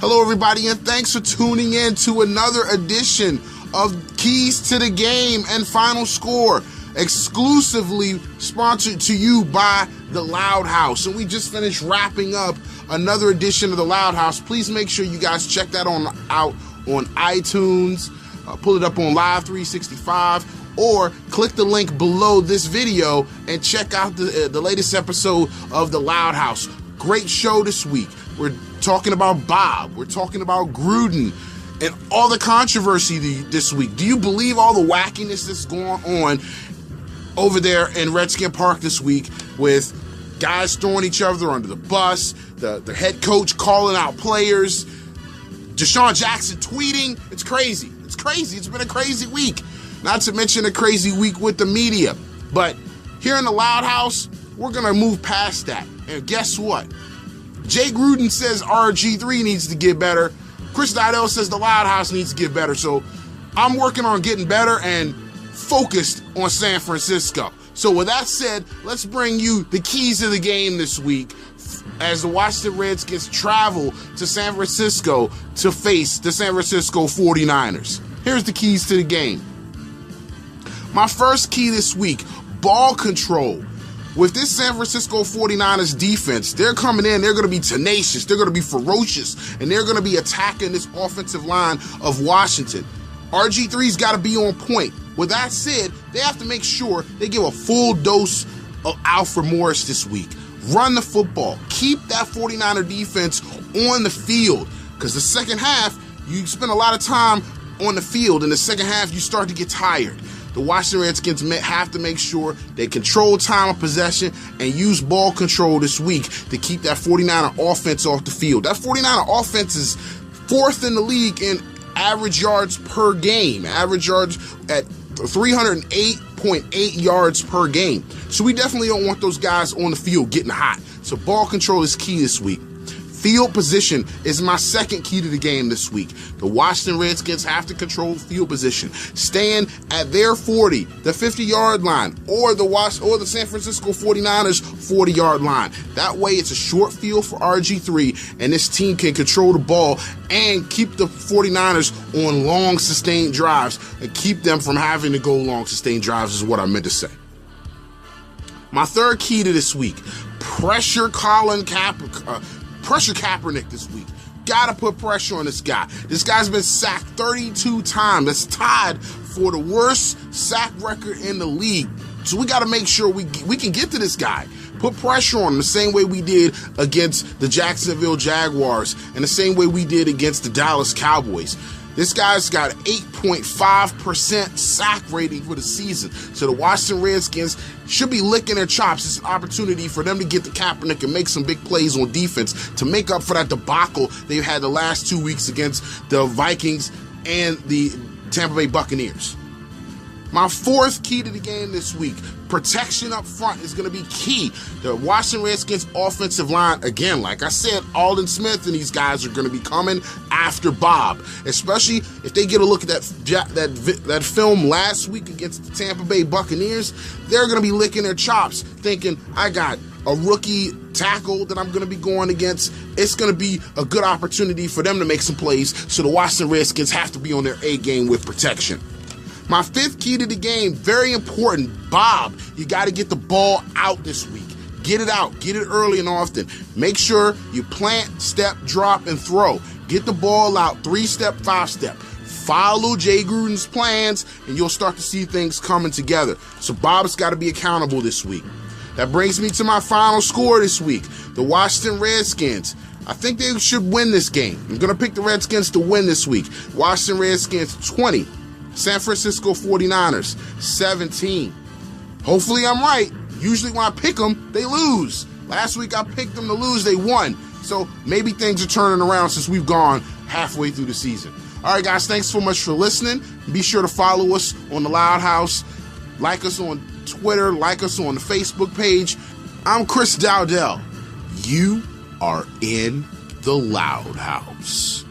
Hello, everybody, and thanks for tuning in to another edition of Keys to the Game and Final Score, exclusively sponsored to you by The Loud House. And we just finished wrapping up another edition of The Loud House. Please make sure you guys check that out on iTunes, pull it up on Live 365, or click the link below this video and check out the latest episode of The Loud House. Great show this week. We're talking about Bob. We're talking about Gruden and all the controversy this week. Do you believe all the wackiness that's going on over there in Redskin Park this week with guys throwing each other under the bus, the head coach calling out players, Deshaun Jackson tweeting? It's crazy. It's crazy. It's been a crazy week. Not to mention a crazy week with the media. But here in the Loud House, we're going to move past that. And guess what? Jay Gruden says RG3 needs to get better. Chris Didell says the Loud House needs to get better. So I'm working on getting better and focused on San Francisco. So with that said, let's bring you the keys to the game this week as the Washington Redskins travel to San Francisco to face the San Francisco 49ers. Here's the keys to the game. My first key this week, ball control. With this San Francisco 49ers defense, they're coming in, they're going to be tenacious, they're going to be ferocious, and they're going to be attacking this offensive line of Washington. RG3's got to be on point. With that said, they have to make sure they give a full dose of Alfred Morris this week. Run the football. Keep that 49er defense on the field, because the second half, you spend a lot of time on the field. In the second half, you start to get tired. The Washington Redskins have to make sure they control time of possession and use ball control this week to keep that 49er offense off the field. That 49er offense is fourth in the league in average yards per game. Average yards at 308.8 yards per game. So we definitely don't want those guys on the field getting hot. So ball control is key this week. Field position is my second key to the game this week. The Washington Redskins have to control field position, staying at their 40, the 50-yard line, or the San Francisco 49ers 40-yard line. That way, it's a short field for RG3, and this team can control the ball and keep the 49ers on long, sustained drives and keep them from having to go long, sustained drives is what I meant to say. My third key to this week, pressure Kaepernick this week. Gotta put pressure on this guy. This guy's been sacked 32 times. That's tied for the worst sack record in the league. So we gotta make sure we can get to this guy. Put pressure on him the same way we did against the Jacksonville Jaguars and the same way we did against the Dallas Cowboys. This guy's got 8.5% sack rating for the season. So the Washington Redskins should be licking their chops. It's an opportunity for them to get to Kaepernick and make some big plays on defense to make up for that debacle they've had the last 2 weeks against the Vikings and the Tampa Bay Buccaneers. My fourth key to the game this week, protection up front is going to be key. The Washington Redskins offensive line, again, like I said, Aldon Smith and these guys are going to be coming after Bob, especially if they get a look at that film last week against the Tampa Bay Buccaneers. They're going to be licking their chops thinking, I got a rookie tackle that I'm going to be going against. It's going to be a good opportunity for them to make some plays, so the Washington Redskins have to be on their A game with protection. My fifth key to the game, very important, Bob. You got to get the ball out this week. Get it out. Get it early and often. Make sure you plant, step, drop, and throw. Get the ball out 3-step, 5-step. Follow Jay Gruden's plans, and you'll start to see things coming together. So Bob's got to be accountable this week. That brings me to my final score this week. The Washington Redskins. I think they should win this game. I'm going to pick the Redskins to win this week. Washington Redskins 20. San Francisco 49ers, 17. Hopefully I'm right. Usually when I pick them, they lose. Last week I picked them to lose, they won. So maybe things are turning around since we've gone halfway through the season. All right, guys, thanks so much for listening. Be sure to follow us on The Loud House. Like us on Twitter. Like us on the Facebook page. I'm Chris Dowdell. You are in The Loud House.